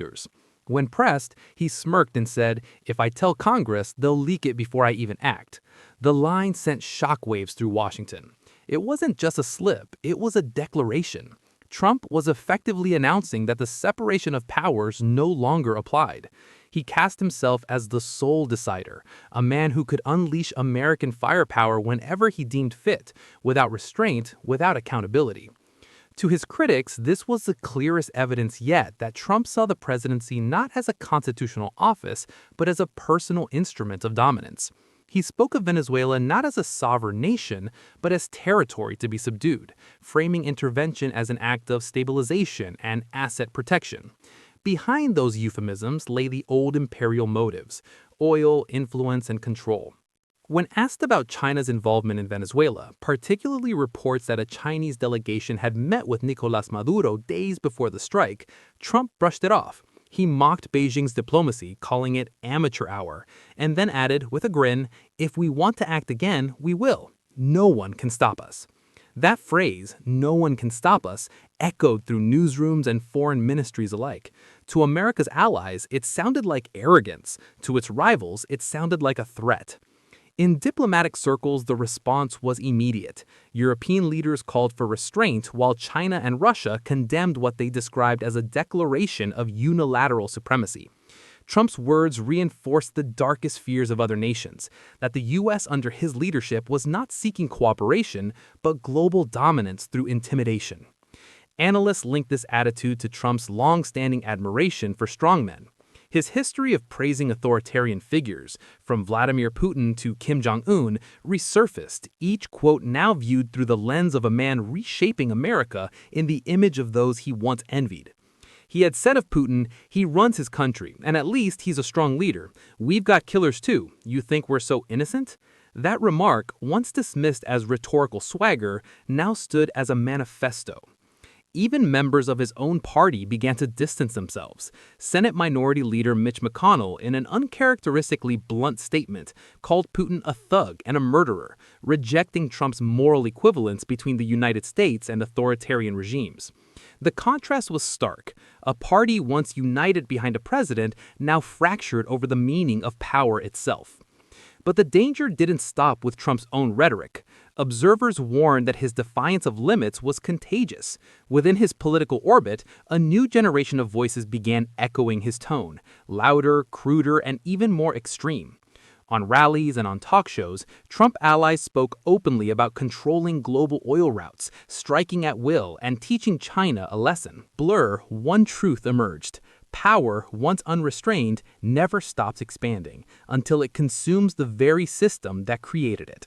reactors. When pressed, he smirked and said, "If I tell Congress, they'll leak it before I even act." The line sent shockwaves through Washington. It wasn't just a slip, it was a declaration. Trump was effectively announcing that the separation of powers no longer applied. He cast himself as the sole decider, a man who could unleash American firepower whenever he deemed fit, without restraint, without accountability. To his critics, this was the clearest evidence yet that Trump saw the presidency not as a constitutional office, but as a personal instrument of dominance. He spoke of Venezuela not as a sovereign nation, but as territory to be subdued, framing intervention as an act of stabilization and asset protection. Behind those euphemisms lay the old imperial motives: oil, influence, and control. When asked about China's involvement in Venezuela, particularly reports that a Chinese delegation had met with Nicolás Maduro days before the strike, Trump brushed it off. He mocked Beijing's diplomacy, calling it amateur hour, and then added, with a grin, "If we want to act again, we will. No one can stop us." That phrase, "no one can stop us," echoed through newsrooms and foreign ministries alike. To America's allies, it sounded like arrogance. To its rivals, it sounded like a threat. In diplomatic circles, the response was immediate. European leaders called for restraint, while China and Russia condemned what they described as a declaration of unilateral supremacy. Trump's words reinforced the darkest fears of other nations, that the U.S. under his leadership was not seeking cooperation, but global dominance through intimidation. Analysts link this attitude to Trump's long-standing admiration for strongmen. His history of praising authoritarian figures, from Vladimir Putin to Kim Jong-un, resurfaced, each quote now viewed through the lens of a man reshaping America in the image of those he once envied. He had said of Putin, "He runs his country, and at least he's a strong leader. We've got killers too. You think we're so innocent?" That remark, once dismissed as rhetorical swagger, now stood as a manifesto. Even members of his own party began to distance themselves. Senate Minority Leader Mitch McConnell, in an uncharacteristically blunt statement, called Putin a thug and a murderer, rejecting Trump's moral equivalence between the United States and authoritarian regimes. The contrast was stark. A party once united behind a president now fractured over the meaning of power itself. But the danger didn't stop with Trump's own rhetoric. Observers warned that his defiance of limits was contagious. Within his political orbit, a new generation of voices began echoing his tone, louder, cruder, and even more extreme. On rallies and on talk shows, Trump allies spoke openly about controlling global oil routes, striking at will, and teaching China a lesson. One truth emerged. Power, once unrestrained, never stops expanding until it consumes the very system that created it.